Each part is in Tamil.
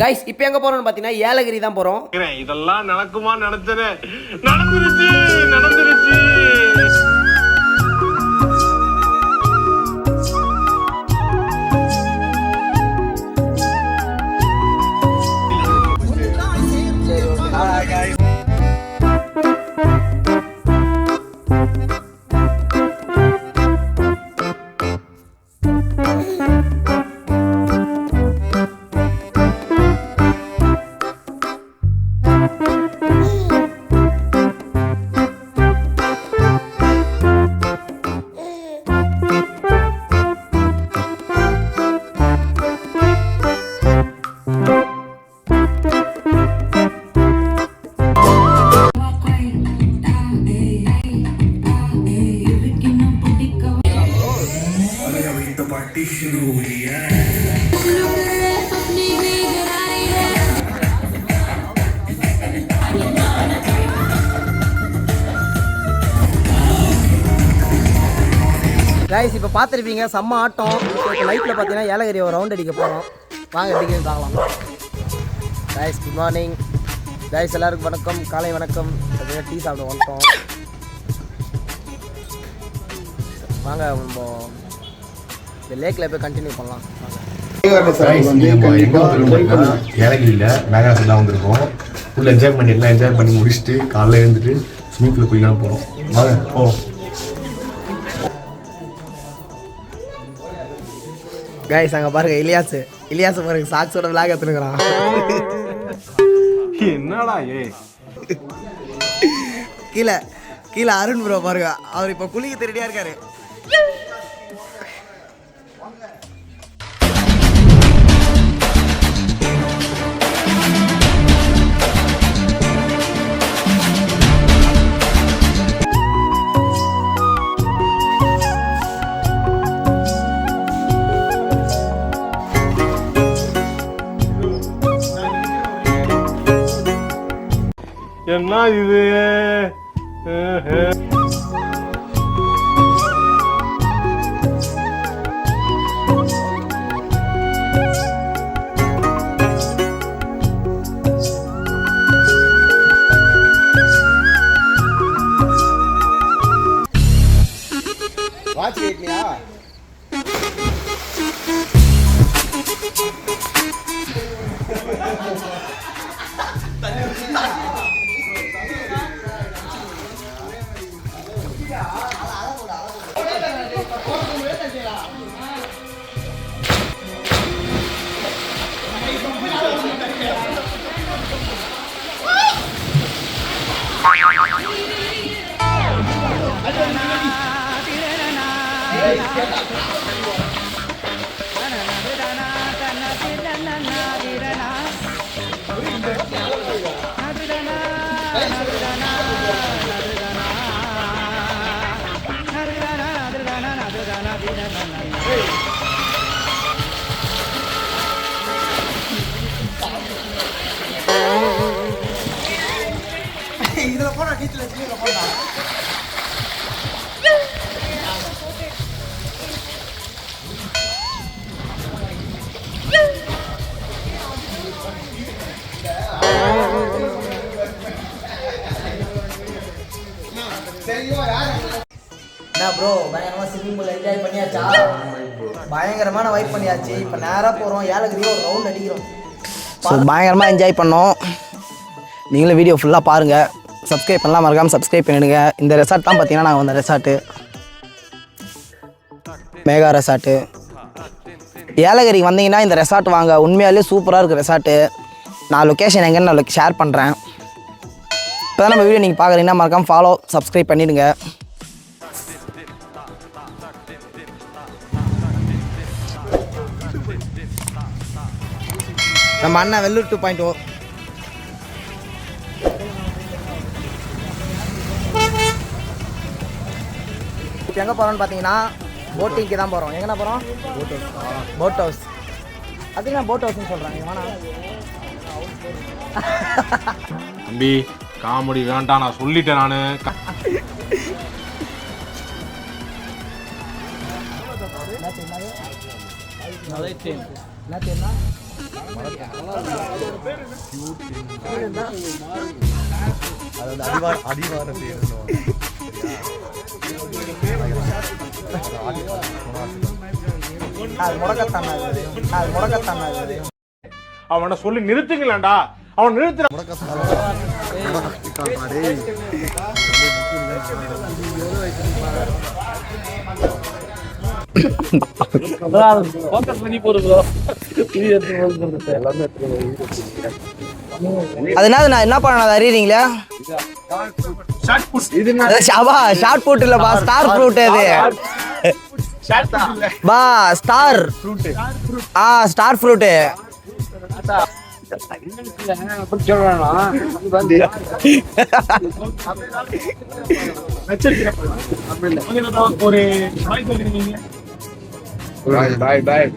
கைஸ் இப்போ எங்க போறோம்னு பாத்தீங்கன்னா ஏலகிரி தான் போறோம். இதெல்லாம் நடக்குமா நடந்துருச்சு நடந்துருச்சு. கைஸ் இப்போ பார்த்துருப்பீங்க செம்ம ஆட்டம். இப்போ நைட்டில் பார்த்தீங்கன்னா ஏலகிரி ஒரு ரவுண்ட் அடிக்க போகிறோம். வாங்க எப்படின்னு பார்க்கலாம். கைஸ் குட் மார்னிங் கைஸ், எல்லாருக்கும் வணக்கம், காலை வணக்கம். டீ சாப்பிட வந்துட்டோம். வாங்க நம்ம இந்த லேக்கில் போய் கண்டினியூ பண்ணலாம். ஏலகிரியில் மேகாலயெல்லாம் வந்திருக்கோம். ஃபுல் என்ஜாய் பண்ணி முடிச்சுட்டு காலையில் எழுந்துட்டு ஸ்விமிங் பூல் குளிக்கலாம் போகிறோம். வாங்க ஓ கைஸ் அங்கே பாருங்க இலியாஸ் பாருங்க சாக்ஸோட விளாக் எடுத்துக்கிறான். என்னடா கீழே அருண் ப்ரோ பாருங்க, அவர் இப்போ குளிக்க திருடியா இருக்காரு. என்ன இது? வாட்ச் கேட்னியா? இதுல போனா டீச்சர்ல போனா என்ன ப்ரோ பயங்கரமா ஸ்விமிங் பூல் என்ஜாய் பண்ணியாச்சா? பயங்கரமான வைப் பண்ணியாச்சு. இப்போ நேராக போகிறோம் ஏலகிரியை ஒரு ரவுண்ட் அடிக்கிறோம். பயங்கரமாக என்ஜாய் பண்ணோம். நீங்களும் வீடியோ ஃபுல்லாக பாருங்கள். சப்ஸ்கிரைப் பண்ணலாம், மறக்காமல் சப்ஸ்கிரைப் பண்ணிவிடுங்க. இந்த ரெசார்ட் தான் பார்த்தீங்கன்னா நாங்கள் வந்த ரெசார்ட்டு மேகா ரெசார்ட்டு. ஏலகிரிக்கு வந்தீங்கன்னா இந்த ரெசார்ட் வாங்க, உண்மையாலே சூப்பராக இருக்குது ரெசார்ட்டு. நான் லொக்கேஷன் எங்கன்னு நான் ஷேர் பண்ணுறேன். இப்போ தான் நம்ம வீடியோ நீங்கள் பார்க்குறீங்கன்னா மறக்காமல் ஃபாலோ சப்ஸ்கிரைப் பண்ணிவிடுங்க. நம்ம அண்ணா வெள்ளூர் 2.0 இப்போ எங்கே போகிறோம்னு பார்த்தீங்கன்னா போட்டிங்க்கு தான் போகிறோம். எங்கண்ணா போகிறோம்? Boat house. அதுக்கு நான் போட் ஹவுஸ்ன்னு சொல்கிறாங்க. வேணா தம்பி காமெடி வேண்டாம், நான் சொல்லிட்டேன். என்ன தெரியுமா அடிவார பேர் அது முடக்கத்தானா அது முடக்கத்தானா அவனை சொல்லி நிறுத்துங்களேன்டா. அவன் நிறுத்துற அதனால நான் என்ன பண்ண அறியறீங்களா? ஷார்ட் புட் இல்லப்பா, ஸ்டார் ஃப்ரூட் அது. பா ஸ்டார் ஃப்ரூட். Star fruit.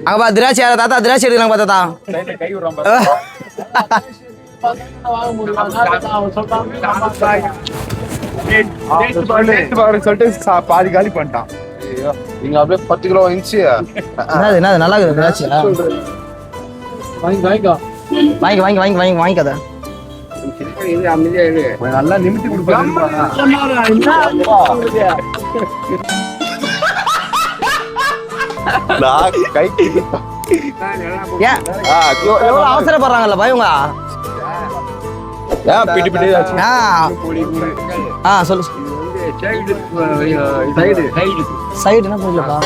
அங்கப்பா திராட்சை தாத்தா, திராட்சை எடுக்கலாம் தாத்தா. சொல்லிட்டு பாதி காலி பண்ணிட்டான். நீங்க அப்படியே 10 கிலோ இன்ச்சு என்ன நல்லா இருக்குது திராட்சை. வாங்கிக்காத. நல்லா நிமித்தி கொடுப்பாங்க. அவசரப்படுறாங்கல்ல பயங்க. சொல்லு சைடு என்ன புரியலப்பா.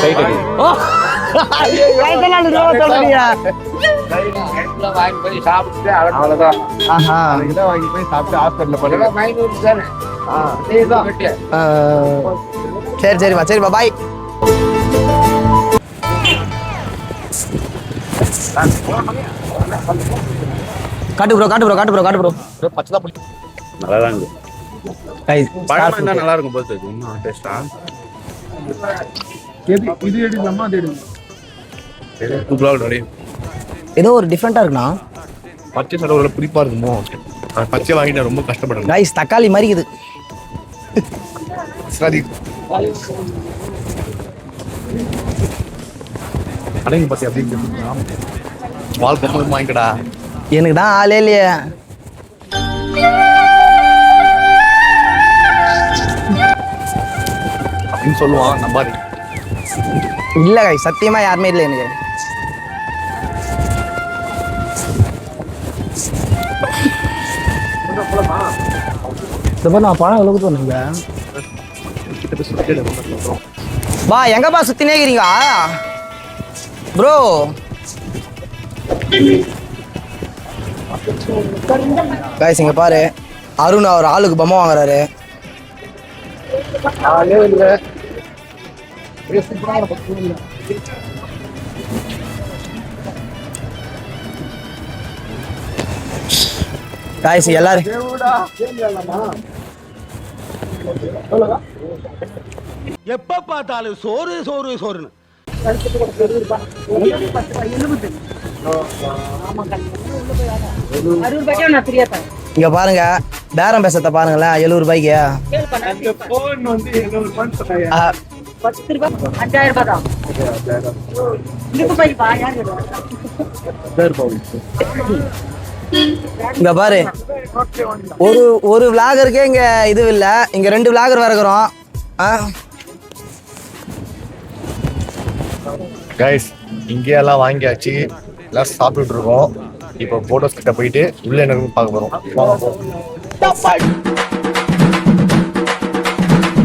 சரி சரிப்பா சரிப்பா பாய். காட்டு ப்ரோ காட்டு ப்ரோ காட்டு ப்ரோ காட்டு ப்ரோ. பச்சை நல்லா தான் இருக்கு. நல்லா இருக்கும் போது இன்னும் டேஸ்டா. இது எடுக்கலாமா அது எடுங்க. ஏதோ ஒரு டிஃப்ரெண்டா இருக்குண்ணா. பச்சை சடவுல புளிப்பா இருக்குமோ. பச்சை வாங்கிட்டு ரொம்ப கஷ்டப்படுறேன். கைஸ் தக்காளி மாதிரி இருக்குது. சரி அடங்கி பத்தி அப்படி வால் கம்மு வாங்கிக்கடா. எனக்கு தான் ஆளே இல்லையே. அப்படின்னு சொல்லுவான் நம்பாரி. இல்ல கைஸ் சத்தியமா யாருமே இல்லை எனக்கு. நான் பழம் எவ்வளவு தோணுங்க. பா எங்கப்பா சுத்தினே இருக்கிறீங்க ப்ரோ? கைஸ் இங்க பாரு, அருண் அவர் ஆளுக்கு பொம்மை வாங்குறாரு. கைஸ் எல்லாரும் எப்ப பார்த்தாலும் சோறு சோறு சோறுன்னு. இங்க பாருங்க பேரம் பேசத்தை பாருங்களேன். 70 ரூபாய்க்கு 5000 தான். இங்க பாரு, ஒரு விளாகருக்கே இங்க இது இல்ல, இங்க 2 விளாகர் வர இருக்கிறோம். கைஸ் இங்கேயெல்லாம் வாங்கியாச்சு, எல்லாம் சாப்பிட்டுட்டு இருக்கோம். இப்போ போட்டோஸ் கிட்ட போயிட்டு உள்ள என்ன பார்க்க போறோம்.